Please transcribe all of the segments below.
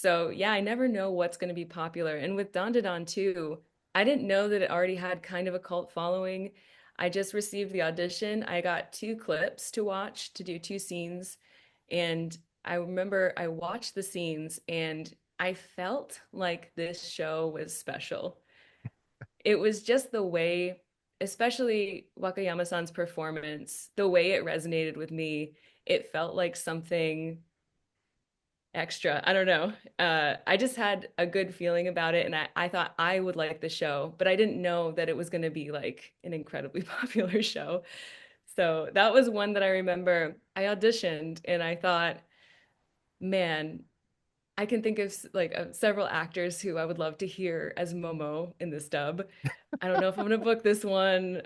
So yeah, I never know what's going to be popular. And with Dandadan too, I didn't know that it already had kind of a cult following. I just received the audition. I got two clips to watch to do two scenes. And I remember I watched the scenes and I felt like this show was special. It was just the way, especially Wakayama-san's performance, the way it resonated with me. It felt like something extra. I don't know. I just had a good feeling about it, and I thought I would like the show, but I didn't know that it was going to be like an incredibly popular show. So that was one that I remember. I auditioned, and I thought, man, I can think of like several actors who I would love to hear as Momo in this dub. I don't know if I'm gonna book this one,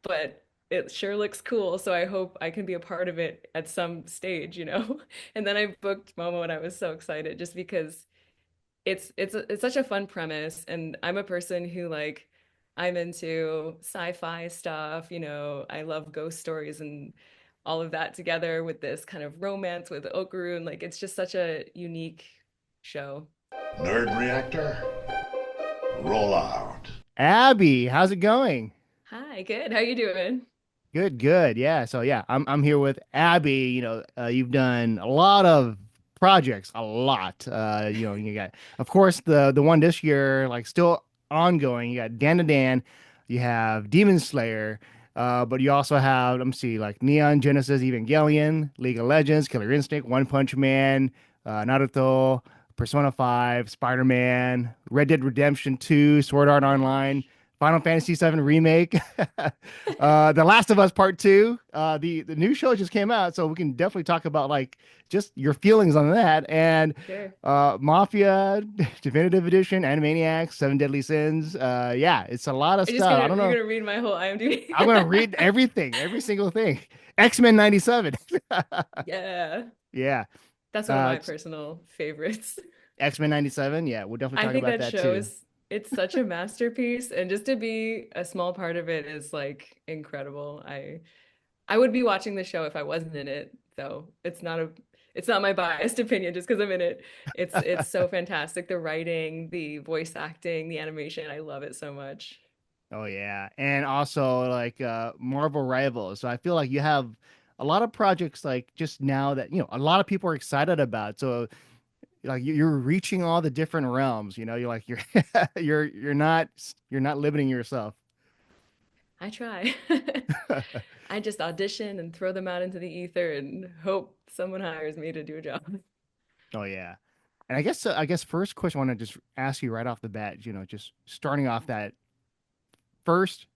but it sure looks cool. So I hope I can be a part of it at some stage. And then I booked Momo, and I was so excited just because it's such a fun premise, and I'm a person who like I'm into sci-fi stuff. I love ghost stories and all of that together with this kind of romance with Okaru, and like it's just such a unique show. Nerd Reactor, roll out. Abby, how's it going? Hi, good. How you doing? Good, good. Yeah. So yeah, I'm here with Abby. You've done a lot of projects, a lot. You got, of course, the one this year, like still ongoing. You got Dandadan, you have Demon Slayer, but you also have, let me see, like Neon Genesis Evangelion, League of Legends, Killer Instinct, One Punch Man, Naruto, Persona 5, Spider-Man, Red Dead Redemption 2, Sword Art Oh my Online, gosh. Final Fantasy VII Remake. The Last of Us Part Two. The new show just came out, so we can definitely talk about like just your feelings on that. And Sure. Mafia Definitive Edition, Animaniacs, Seven Deadly Sins. Yeah, it's a lot of You're just stuff. I gonna don't you're know. gonna read my whole IMDb. I'm gonna read everything, every single thing. X-Men '97. Yeah. Yeah. That's one of Uh, my personal favorites. X-Men '97. Yeah, we'll definitely I talk think about that that show too. is it's such a masterpiece, and just to be a small part of it is like incredible. I would be watching the show if I wasn't in it, though. It's not my biased opinion just because I'm in it. It's so fantastic. The writing, the voice acting, the animation, I love it so much. Oh yeah, and also like Marvel Rivals. So I feel like you have a lot of projects like just now that a lot of people are excited about. So like you're reaching all the different realms. You're like you're you're not limiting yourself. I try. I just audition and throw them out into the ether and hope someone hires me to do a job. Oh yeah, and I guess first question I want to just ask you right off the bat. Just starting off that first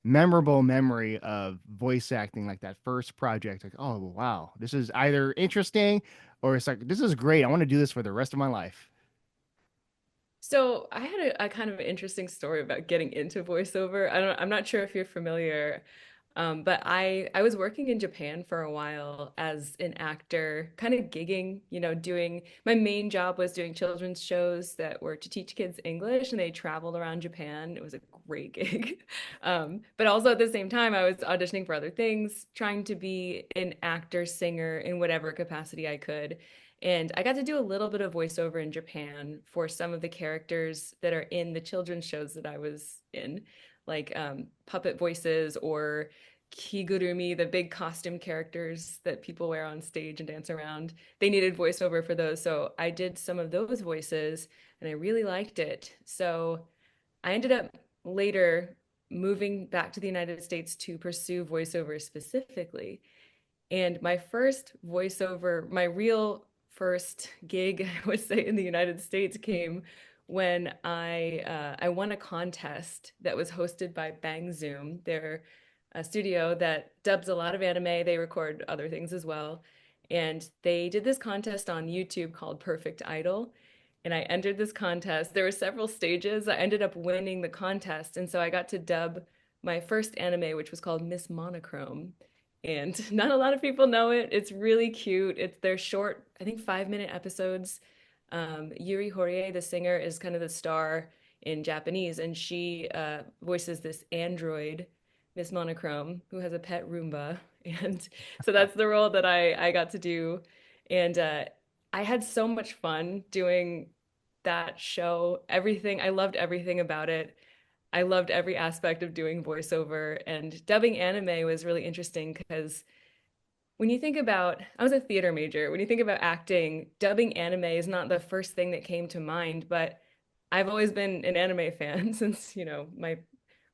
memorable memory of voice acting, like that first project. Like, oh wow, this is either interesting or it's like this is great. I want to do this for the rest of my life. So I had a kind of interesting story about getting into voiceover. I'm not sure if you're familiar, but I was working in Japan for a while as an actor, kind of gigging, doing my main job was doing children's shows that were to teach kids English, and they traveled around Japan. It was a great gig. But also at the same time, I was auditioning for other things, trying to be an actor, singer in whatever capacity I could. And I got to do a little bit of voiceover in Japan for some of the characters that are in the children's shows that I was in, like puppet voices or Kigurumi, the big costume characters that people wear on stage and dance around. They needed voiceover for those. So I did some of those voices and I really liked it. So I ended up later moving back to the United States to pursue voiceover specifically. And my first voiceover, my real first gig, I would say, in the United States came when I won a contest that was hosted by Bang Zoom. They're a studio that dubs a lot of anime. They record other things as well. And they did this contest on YouTube called Perfect Idol. And I entered this contest. There were several stages. I ended up winning the contest. And so I got to dub my first anime, which was called Miss Monochrome, and not a lot of people know it. It's really cute. They're short, I think 5-minute episodes. Yuri Horie, the singer, is kind of the star in Japanese, and she voices this android, Miss Monochrome, who has a pet Roomba, and so that's the role that I got to do, and I had so much fun doing that show. Everything, I loved everything about it. I loved every aspect of doing voiceover, and dubbing anime was really interesting because when you think about, I was a theater major. When you think about acting, dubbing anime is not the first thing that came to mind, but I've always been an anime fan since, my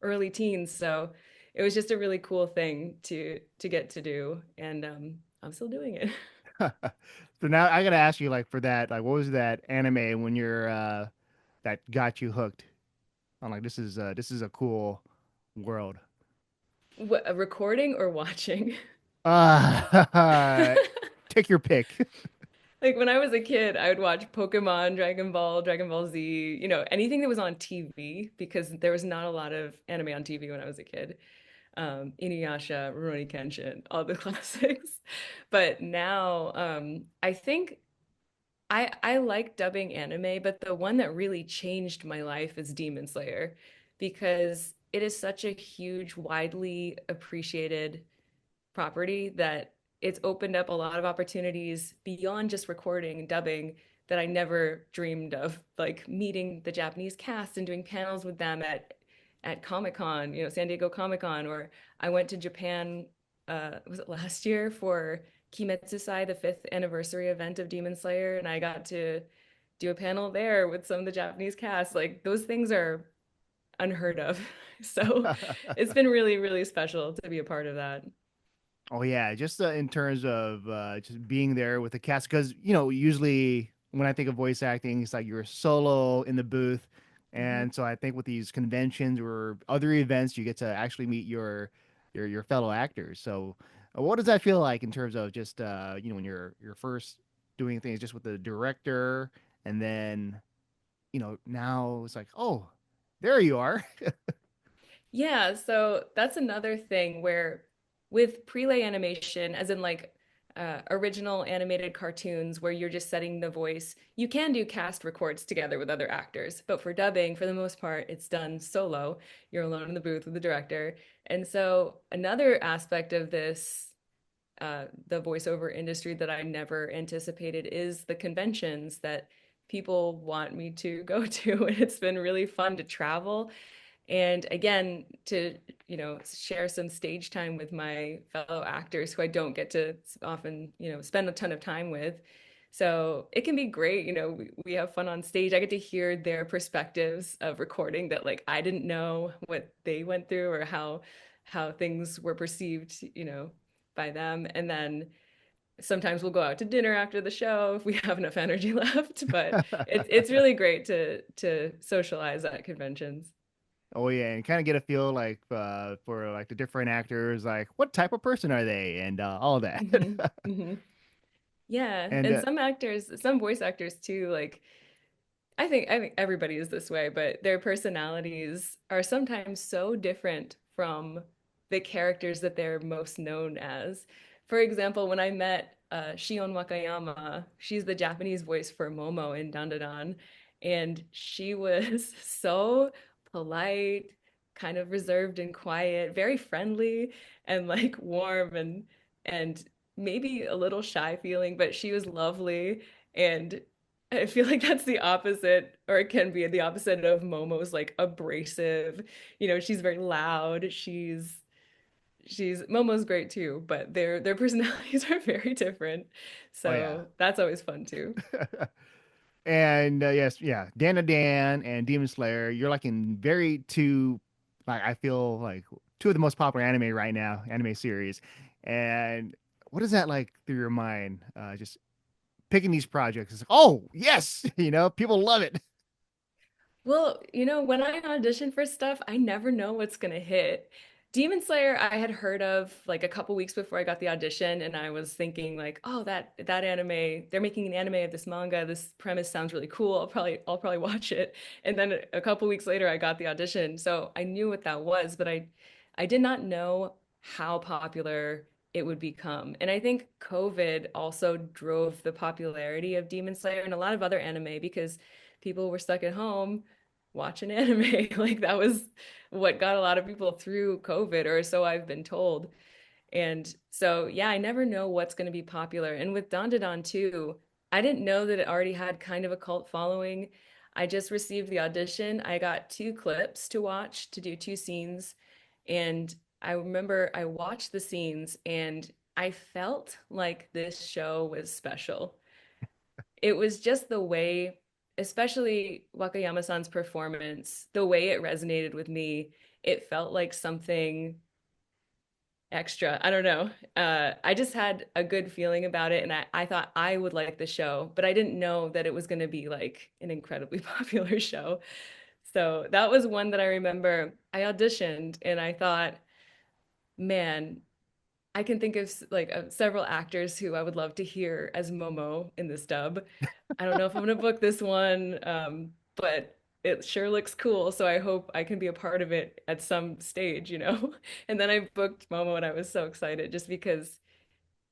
early teens. So it was just a really cool thing to get to do, and I'm still doing it. So now I gotta ask you, like, for that, like, what was that anime when you're that got you hooked? I'm like, this is a cool world. What, a recording or watching? Uh, take your pick. Like when I was a kid, I would watch Pokemon, Dragon Ball, Dragon Ball Z, anything that was on TV because there was not a lot of anime on TV when I was a kid. Inuyasha, Rurouni Kenshin, all the classics. But now, I think I like dubbing anime, but the one that really changed my life is Demon Slayer because it is such a huge, widely appreciated property that it's opened up a lot of opportunities beyond just recording and dubbing that I never dreamed of, like meeting the Japanese cast and doing panels with them at Comic-Con, San Diego Comic-Con, or I went to Japan, was it last year for Kimetsusai, the fifth anniversary event of Demon Slayer, and I got to do a panel there with some of the Japanese cast. Like those things are unheard of. So it's been really, really special to be a part of that. Oh yeah, just in terms of just being there with the cast, because usually when I think of voice acting, it's like you're solo in the booth, Mhm. and so I think with these conventions or other events, you get to actually meet your fellow actors. So, what does that feel like in terms of just when you're first doing things just with the director, and then now it's like, oh, there you are. Yeah, so that's another thing where with prelay animation, as in like original animated cartoons where you're just setting the voice, you can do cast records together with other actors. But for dubbing, for the most part, it's done solo. You're alone in the booth with the director. And so another aspect of this, the voiceover industry that I never anticipated is the conventions that people want me to go to. And it's been really fun to travel and again to share some stage time with my fellow actors who I don't get to often spend a ton of time with. So it can be great. We have fun on stage. I get to hear their perspectives of recording that like I didn't know what they went through or how things were perceived by them. And then sometimes we'll go out to dinner after the show if we have enough energy left, but it's really great to socialize at conventions. Oh yeah, and kind of get a feel like for like the different actors, like what type of person are they, and all that. Hmm. Hmm. Yeah, And and some actors, some voice actors too, like I think everybody is this way, but their personalities are sometimes so different from the characters that they're most known as. For example, when I met Shion Wakayama, she's the Japanese voice for Momo in Dandadan, and she was so polite, kind of reserved and quiet, very friendly and like warm and maybe a little shy feeling, but she was lovely and I feel like that's the opposite, or it can be the opposite of Momo's like abrasive. She's very loud. She's Momo's great too, but their personalities are very different. oh yeah, So that's always fun too. and yes, yeah, Dan and Demon Slayer, you're like in very two, like I feel like two of the most popular anime right now, anime series. And what is that like through your mind? Just picking these projects. It's like, oh yes, people love it. Well, when I audition for stuff, I never know what's gonna hit. Demon Slayer, I had heard of like a couple weeks before I got the audition, and I was thinking like, oh, that anime, they're making an anime of this manga. This premise sounds really cool. I'll probably watch it. And then a couple weeks later, I got the audition, so I knew what that was, but I did not know how popular it would become. And I think COVID also drove the popularity of Demon Slayer and a lot of other anime because people were stuck at home watch an anime. Like that was what got a lot of people through COVID, or so I've been told. And so, yeah, I never know what's going to be popular. And with Dandadan too, I didn't know that it already had kind of a cult following. I just received the audition. I got two clips to watch to do two scenes. And I remember I watched the scenes and I felt like this show was special. It was just the way, especially Wakayama-san's performance, the way it resonated with me. It felt like something extra. I don't know. I just had a good feeling about it, and I thought I would like the show, but I didn't know that it was going to be like an incredibly popular show. So that was one that I remember. I auditioned, and I thought, man, I can think of like several actors who I would love to hear as Momo in this dub. I don't know if I'm going to book this one, but it sure looks cool. So I hope I can be a part of it at some stage, you know? And then I booked Momo and I was so excited just because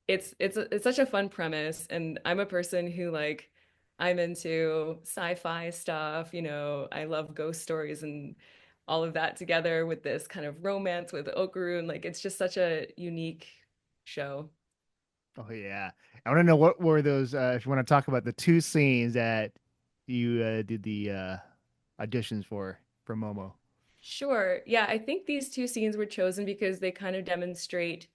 it's such a fun premise. And I'm a person who like, I'm into sci-fi stuff, you know, I love ghost stories and all of that together with this kind of romance with Okarun. Like it's just such a unique show. Oh yeah. I want to know what were those if you want to talk about the two scenes that you did the auditions for Momo. Sure. Yeah, I think these two scenes were chosen because they kind of demonstrate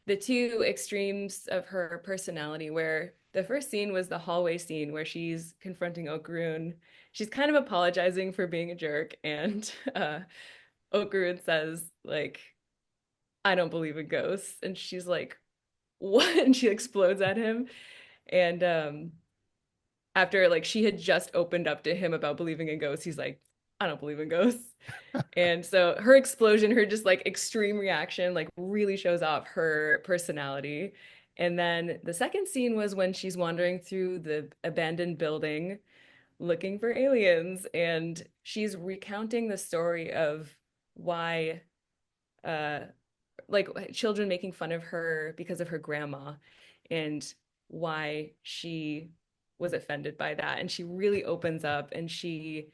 the two extremes of her personality, where the first scene was the hallway scene where she's confronting Okarun. She's kind of apologizing for being a jerk, and Okarun says, like, I don't believe in ghosts. And she's like, what? And she explodes at him. And after like she had just opened up to him about believing in ghosts, he's like, I don't believe in ghosts. And so her explosion, her just like extreme reaction, like really shows off her personality. And then the second scene was when she's wandering through the abandoned building looking for aliens. And she's recounting the story of why, uh, like children making fun of her because of her grandma and why she was offended by that. And she really opens up and she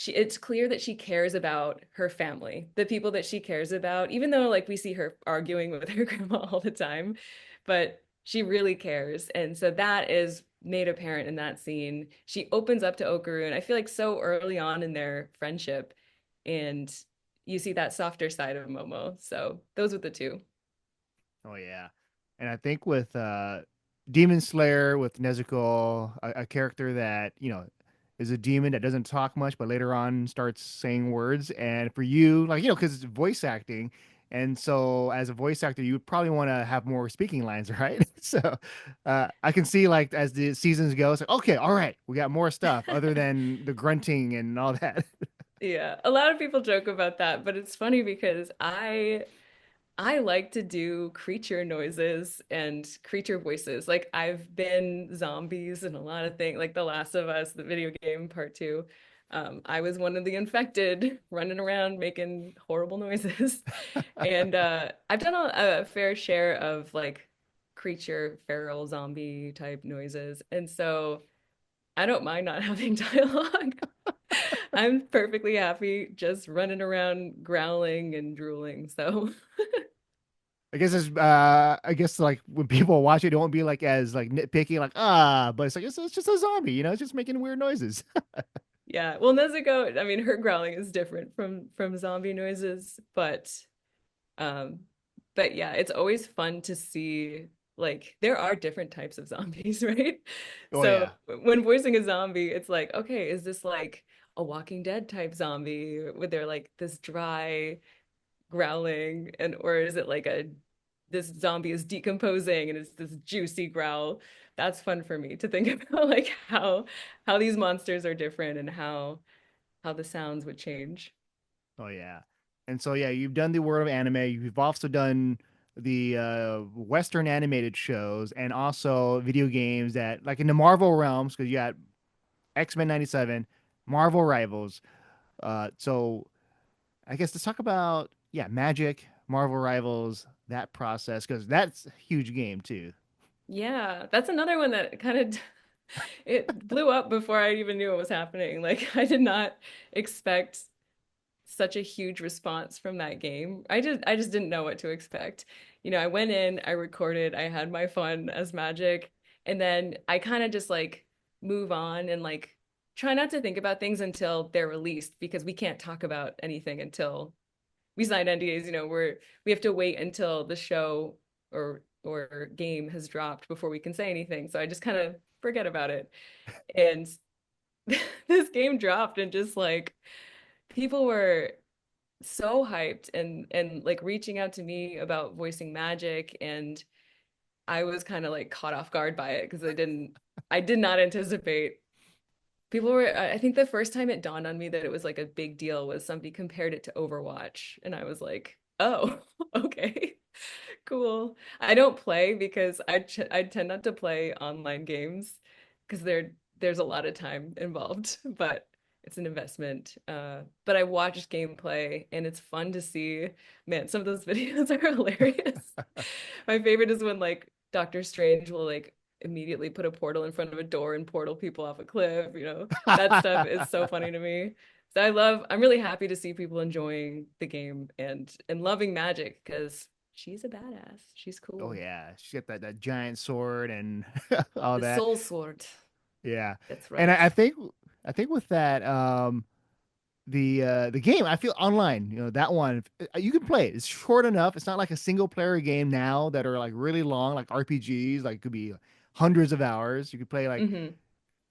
it's clear that she cares about her family, the people that she cares about, even though like we see her arguing with her grandma all the time, but she really cares. And so that is made apparent in that scene. She opens up to Okarun, I feel like so early on in their friendship, and you see that softer side of Momo. So those were the two. Oh yeah. And I think with Demon Slayer with Nezuko, a character that, is a demon that doesn't talk much, but later on starts saying words. And for you, like, because it's voice acting. And so as a voice actor, you would probably want to have more speaking lines, right? So I can see like as the seasons go, it's like, okay, all right, we got more stuff other than the grunting and all that. Yeah, a lot of people joke about that, but it's funny because I like to do creature noises and creature voices. Like I've been zombies and a lot of things, like The Last of Us, the video game part two. I was one of the infected running around making horrible noises. And I've done a fair share of like creature, feral, zombie type noises. And so I don't mind not having dialogue. I'm perfectly happy just running around growling and drooling. So I guess like when people watch it, it won't be like as like nitpicky, like but it's like it's just a zombie, it's just making weird noises. yeah, well, Nezuko, I mean, her growling is different from zombie noises, um, but yeah, it's always fun to see like there are different types of zombies, right? Oh So yeah. when voicing a zombie, it's like, okay, is this like a Walking Dead type zombie with their like this dry growling, and or is it like a this zombie is decomposing and it's this juicy growl? That's fun for me to think about, like how these monsters are different and how the sounds would change. Oh yeah. And so yeah, you've done the world of anime. You've also done the Western animated shows and also video games that like in the Marvel realms because you got X-Men 97, Marvel Rivals. So I guess let's talk about Magic, Marvel Rivals, that process because that's a huge game too. Yeah, that's another one that kind of it blew up before I even knew it was happening. Like I did not expect such a huge response from that game. I just didn't know what to expect. You know, I went in, I recorded, I had my fun as Magic, And then I kind of just like move on and like try not to think about things until they're released because we can't talk about anything until we sign NDAs, we have to wait until the show or game has dropped before we can say anything. So I just kind of forget about it. And this game dropped and just like people were so hyped and like reaching out to me about voicing Magik, and I was kind of like caught off guard by it because I did not anticipate. People were, I think the first time it dawned on me that it was like a big deal was somebody compared it to Overwatch. And I was like, oh, okay, cool. I don't play because I tend not to play online games because there's a lot of time involved, but it's an investment. But I watched gameplay and it's fun to see. Man, some of those videos are hilarious. My favorite is when like Doctor Strange will like immediately put a portal in front of a door and portal people off a cliff, That stuff is so funny to me. So I'm really happy to see people enjoying the game and loving Magik because she's a badass. She's Oh cool. yeah, she got that giant sword and all The that. soul sword. Yeah, That's and right. I think with that the game I feel online that one you can play it. It's short enough. It's not like a single player game now that are like really long like RPGs like could be hundreds of hours. You could play like Hmm.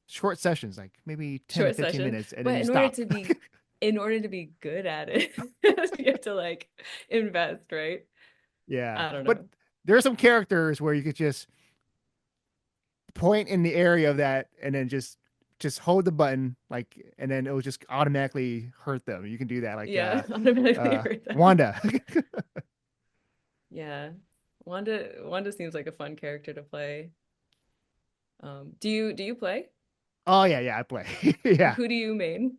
short sessions like maybe 10 to Short 15 session. minutes and then But you stop. in order to be good at it, you have to like invest, right? Yeah, I don't but know. there are some characters where you could just point in the area of that and then just hold the button like and then it will just automatically hurt them. You can do that like Yeah, automatically hurt them. Wanda. Yeah. Wanda seems like a fun character to play. Do you play? Oh yeah, yeah, I play. Yeah. Who do you main?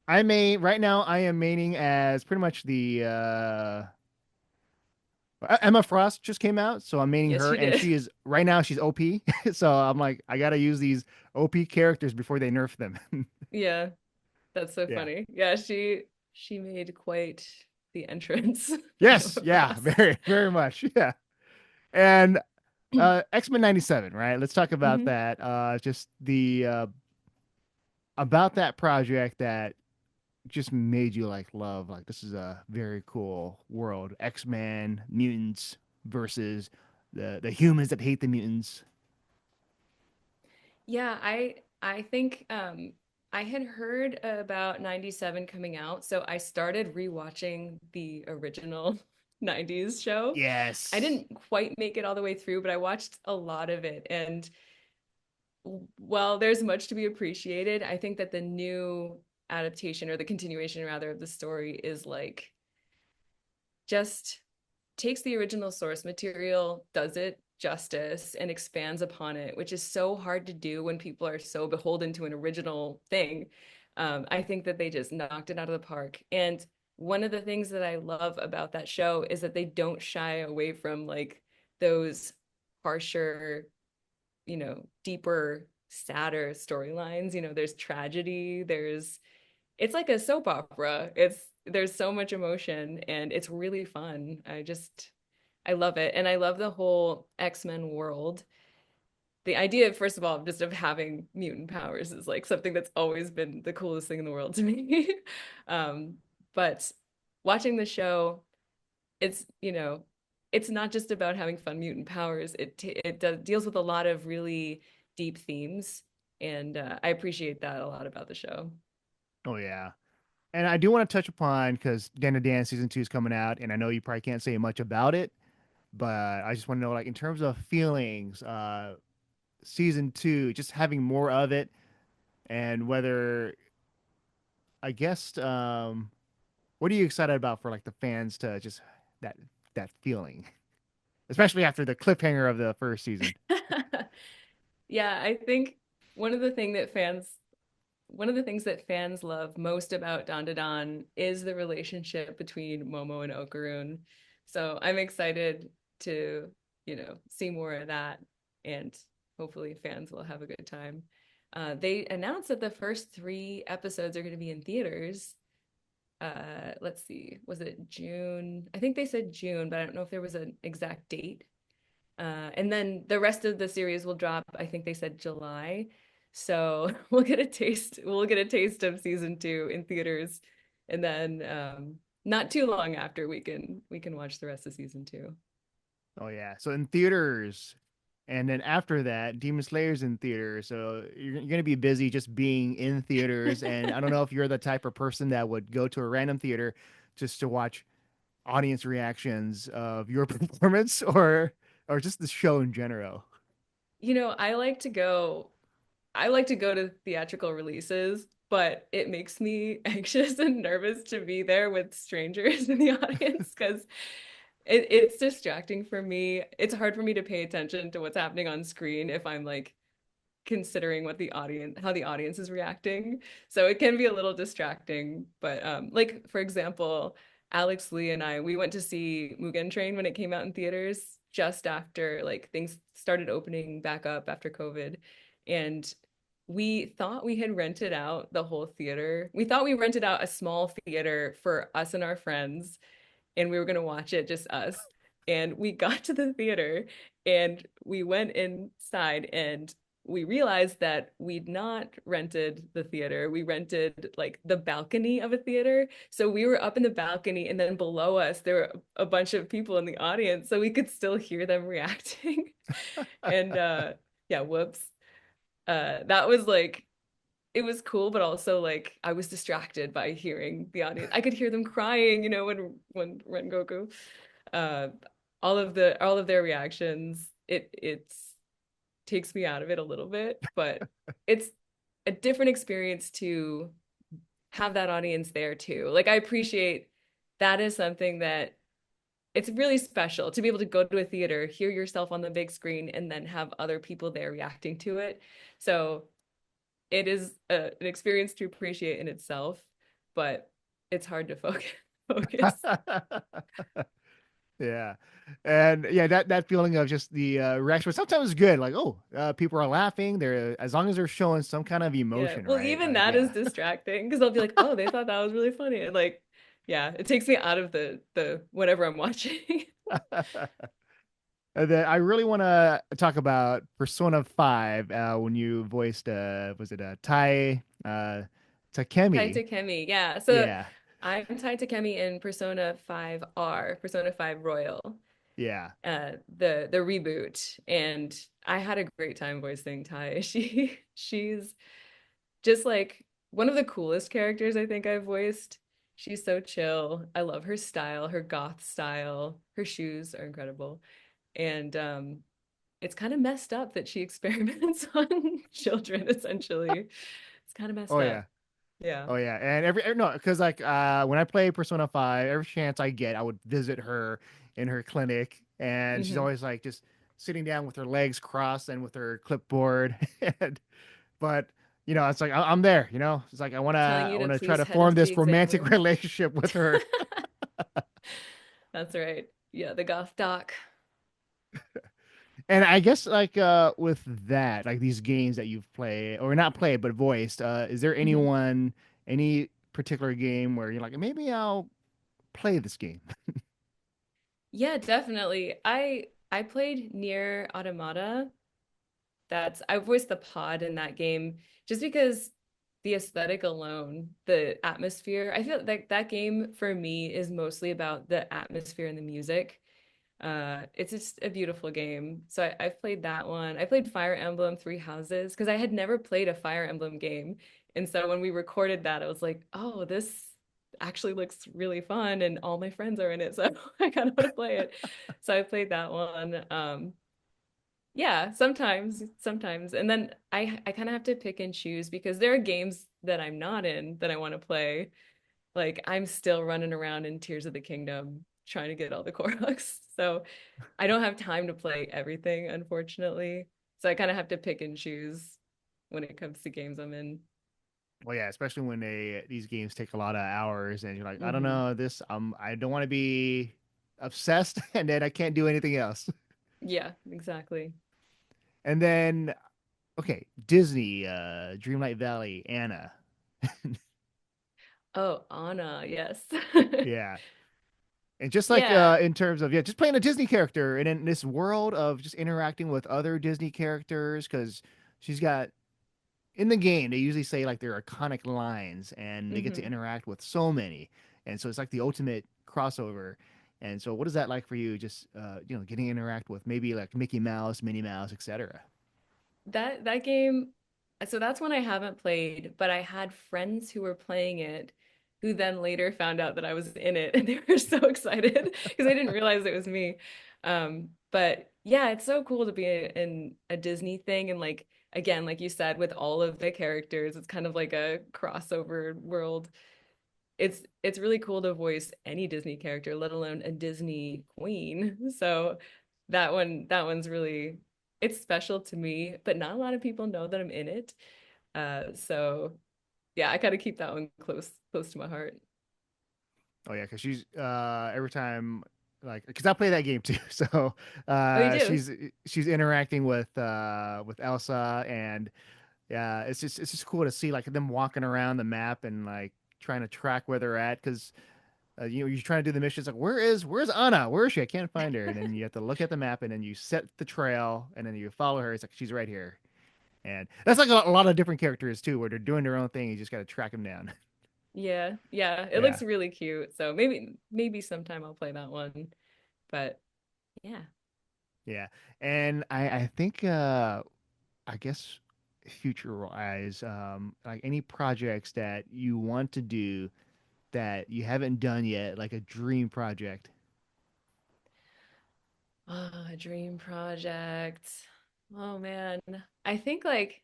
Right now I am maining as pretty much the Emma Frost just came out, so I'm maining Yes, her she and did. she is right now she's OP. So I'm like I gotta use these OP characters before they nerf them. Yeah, that's so Yeah. funny. Yeah, she made quite the entrance. Yes, Emma yeah, Frost. very, very much. Yeah. And X-Men 97, right? Let's talk about Hmm. that. Just the about that project that just made you like love like this is a very cool world. X-Men, mutants versus the humans that hate the mutants. Yeah, I think I had heard about 97 coming out, so I started rewatching the original 90s show. I Yes. didn't quite make it all the way through, but I watched a lot of it. And while there's much to be appreciated, I think that the new adaptation or the continuation rather of the story is like just takes the original source material, does it justice, and expands upon it, which is so hard to do when people are so beholden to an original thing. I think that they just knocked it out of the park. And one of the things that I love about that show is that they don't shy away from like those harsher, deeper, sadder storylines. There's tragedy, it's like a soap opera. There's so much emotion and it's really fun. I love it. And I love the whole X-Men world. The idea, first of all, just of having mutant powers is like something that's always been the coolest thing in the world to me. um, but watching the show, it's not just about having fun mutant powers. It deals with a lot of really deep themes, and I appreciate that a lot about the show. Oh yeah. And I do want to touch upon because Dandadan season 2 is coming out, and I know you probably can't say much about it, but I just want to know, like, in terms of feelings, season 2, just having more of it, and whether I guess, what are you excited about for like the fans to just that that feeling, especially after the cliffhanger of the first season? Yeah, I think one of the thing that fans one of the things that fans love most about Dandadan is the relationship between Momo and Okarun. So I'm excited to, see more of that, and hopefully fans will have a good time. They announced that the first three episodes are going to be in theaters. Let's see, was it June? I think they said June, but I don't know if there was an exact date. And then the rest of the series will drop, I think they said July. So we'll get a taste of season two in theaters. And then not too long after we can watch the rest of season two. Oh yeah. So in theaters, and then after that, Demon Slayer's in theaters. So you're gonna be busy just being in theaters. And I don't know if you're the type of person that would go to a random theater just to watch audience reactions of your performance, or just the show in general. I like to go to theatrical releases, but it makes me anxious and nervous to be there with strangers in the audience because it's distracting for me. It's hard for me to pay attention to what's happening on screen if I'm like considering how the audience is reacting. So it can be a little distracting. But like for example, Alex Lee and I, we went to see Mugen Train when it came out in theaters just after like things started opening back up after COVID. And we thought we had rented out the whole theater. We thought we rented out a small theater for us and our friends, and we were going to watch it just us. And we got to the theater and we went inside and we realized that we'd not rented the theater. We rented like the balcony of a theater. So we were up in the balcony, and then below us, there were a bunch of people in the audience. So we could still hear them reacting. And yeah, whoops. That was like, it was cool, but also like I was distracted by hearing the audience. I could hear them crying, when Rengoku, uh, all of their reactions. It's takes me out of it a little bit, but it's a different experience to have that audience there too. Like I appreciate that is something that it's really special to be able to go to a theater, hear yourself on the big screen, and then have other people there reacting to it. So it is an experience to appreciate in itself, but it's hard to focus. focus. Yeah. And yeah, that feeling of just the reaction was sometimes good. Like, oh, people are laughing. They're as long as they're showing some kind of Yeah. emotion, Well, right? even Like, that is yeah. distracting because I'll be like, oh, they thought that was really funny. And like, yeah, it takes me out of the whatever I'm watching. And then I really want to talk about Persona 5 when you voiced was it Tai Takemi? Takemi. Yeah. So Yeah. I'm Tai Takemi in Persona 5R, Persona 5 Royal, Yeah. the reboot. And I had a great time voicing Tai. She's just like one of the coolest characters I think I've voiced. She's so chill. I love her style, her goth style. Her shoes are incredible. And it's kind of messed up that she experiments on children, essentially. It's kind of messed Oh up. yeah. Yeah. Oh yeah. And no, because like when I play Persona 5, every chance I get, I would visit her in her clinic, and she's Hmm. always like just sitting down with her legs crossed and with her clipboard. And but it's like I'm there. It's like Telling I you to wanna try please to head form into the this exam romantic room. relationship with her. That's right. Yeah, the goth doc. And I guess like with that, like these games that you've played or not played but voiced, is there Hmm. any particular game where you're like, maybe I'll play this game? Yeah, definitely. I played Near Automata. I voiced the pod in that game just because the aesthetic alone, the atmosphere. I feel like that game for me is mostly about the atmosphere and the music. It's just a beautiful game. So I've played that one. I played Fire Emblem Three Houses because I had never played a Fire Emblem game. And so when we recorded that, I was like, oh, this actually looks really fun and all my friends are in it. So I kind of want to play it. So I played that one. Yeah, sometimes. And then I kind of have to pick and choose because there are games that I'm not in that I want to play. Like I'm still running around in Tears of the Kingdom trying to get all the Koroks. So I don't have time to play everything, unfortunately. So I kind of have to pick and choose when it comes to games I'm in. Well, yeah, especially when these games take a lot of hours, and you're like, I don't Hmm. know, I don't want to be obsessed, and then I can't do anything else. Yeah, exactly. And then, okay, Disney, Dreamlight Valley, Anna. Oh, Anna, yes. Yeah. And just like Yeah. in terms of, yeah, just playing a Disney character and in this world of just interacting with other Disney characters, because she's got in the game, they usually say like their iconic lines and they get to Hmm. interact with so many. And so it's like the ultimate crossover. And so what is that like for you? Just getting to interact with maybe like Mickey Mouse, Minnie Mouse, etc. That game, so that's one I haven't played, but I had friends who were playing it who then later found out that I was in it and they were so excited because they didn't realize it was me. But yeah, it's so cool to be in a Disney thing and like again, like you said, with all of the characters, it's kind of like a crossover world. It's really cool to voice any Disney character, let alone a Disney queen. So that one's really it's special to me, but not a lot of people know that I'm in it. So yeah, I gotta keep that one close to my heart. Oh yeah, because she's every time like because I play that game too. So Oh, you do? she's interacting with Elsa and yeah, it's just cool to see like them walking around the map and like trying to track where they're at because you're trying to do the missions like where's Anna? Where is she? I can't find her. And then you have to look at the map and then you set the trail and then you follow her. It's like she's right here. And that's like a lot of different characters too, where they're doing their own thing. You just got to track them down. Yeah, yeah. It Yeah, looks really cute. So maybe sometime I'll play that one. But yeah. yeah. And I think I guess future wise, like any projects that you want to do that you haven't done yet, like a dream project. Oh, a dream project. Oh man. I think like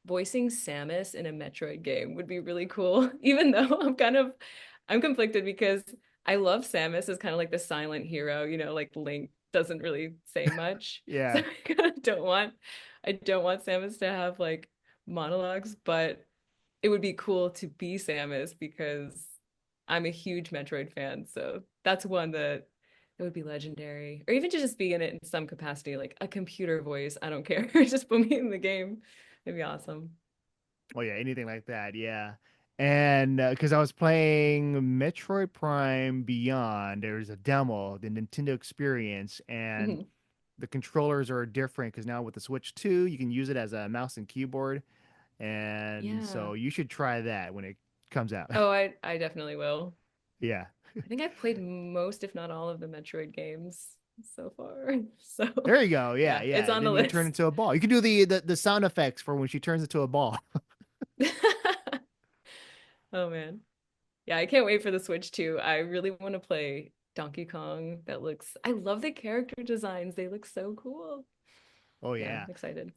voicing Samus in a Metroid game would be really cool, even though I'm conflicted because I love Samus as kind of like the silent hero, like Link doesn't really say much. So Yeah. I kind of don't want Samus to have like monologues, but it would be cool to be Samus because I'm a huge Metroid fan. So that's one that it would be legendary. Or even to just be in it in some capacity, like a computer voice. I don't care. Just put me in the game. It'd be awesome. Oh yeah, anything like that. Yeah. And because I was playing Metroid Prime Beyond, there's a demo, the Nintendo Experience, and Mhm. the controllers are different because now with the Switch 2, you can use it as a mouse and keyboard. And Yeah. so you should try that when it comes out. Oh, I definitely will. Yeah. I think I've played most, if not all, of the Metroid games so far. So There you go. Yeah, yeah, yeah. it's And on the then you turn list. into a ball. You can do the sound effects for when she turns into a ball. Oh man. Yeah, I can't wait for the Switch too. I really want to play Donkey Kong. I love the character designs. They look so cool. Oh Yeah, I'm yeah. excited.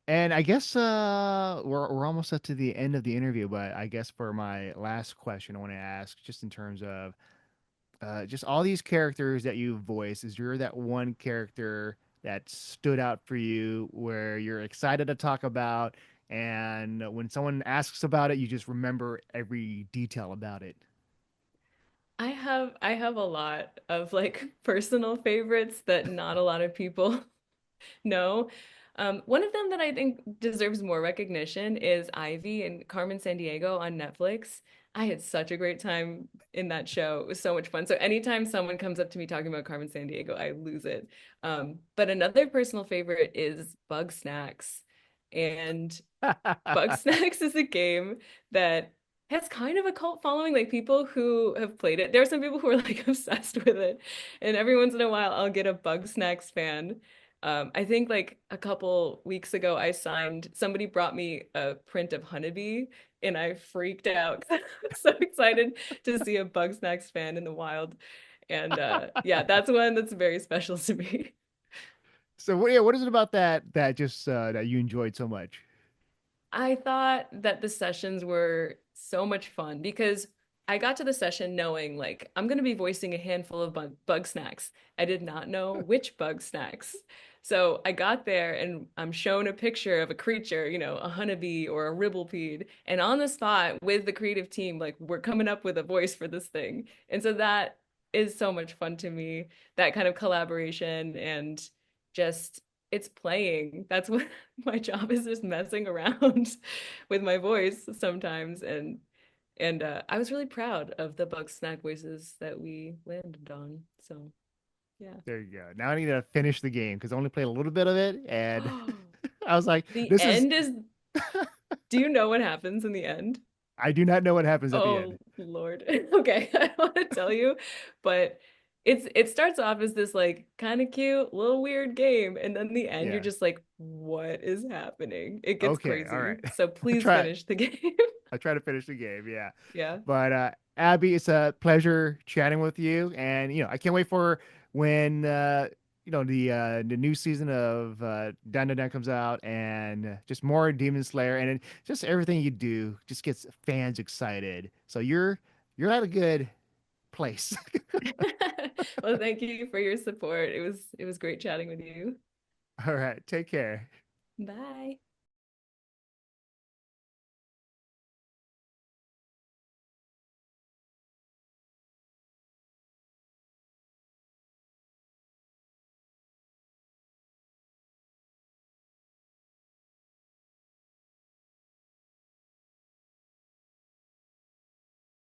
And I guess we're almost up to the end of the interview, but I guess for my last question I want to ask, just in terms of just all these characters that you voice, is there that one character that stood out for you where you're excited to talk about, and when someone asks about it, you just remember every detail about it? I have a lot of like personal favorites that not a lot of people know. One of them that I think deserves more recognition is Ivy and Carmen Sandiego on Netflix. I had such a great time in that show. It was so much fun. So anytime someone comes up to me talking about Carmen Sandiego, I lose it. But another personal favorite is Bug Snacks. And Bug Snacks is a game that has kind of a cult following, like people who have played it. There are some people who are like obsessed with it. And every once in a while, I'll get a Bug Snacks fan. I think like a couple weeks ago, somebody brought me a print of Honeybee and I freaked out. I was so excited to see a Bug Snacks fan in the wild. And yeah, that's one that's very special to me. So what, yeah, what is it about that just that you enjoyed so much? I thought that the sessions were so much fun because I got to the session knowing like I'm going to be voicing a handful of bug snacks. I did not know which bug snacks. So I got there and I'm shown a picture of a creature, a honeybee or a ribblepede, and on the spot with the creative team, like we're coming up with a voice for this thing. And so that is so much fun to me, that kind of collaboration and just it's playing. That's what my job is, just messing around with my voice sometimes. And And I was really proud of the bug snack voices that we landed on. So yeah. There you go. Now I need to finish the game because I only played a little bit of it, and I was like, The "This is." end is, do you know what happens in the end? I do not know what happens at the end. Oh Lord. Okay, I don't want to tell you, but it starts off as this like kind of cute, little weird game, and then the end you're Yeah. just like, what is happening? It gets Okay. All right. crazy. So I please try. finish the game. I try to finish the game. Yeah. Yeah. But Abby, it's a pleasure chatting with you, and I can't wait for when the new season of Dandadan comes out, and just more Demon Slayer, and just everything you do just gets fans excited. So you're at a good place. Well, thank you for your support. It was great chatting with you. All right, take care. Bye.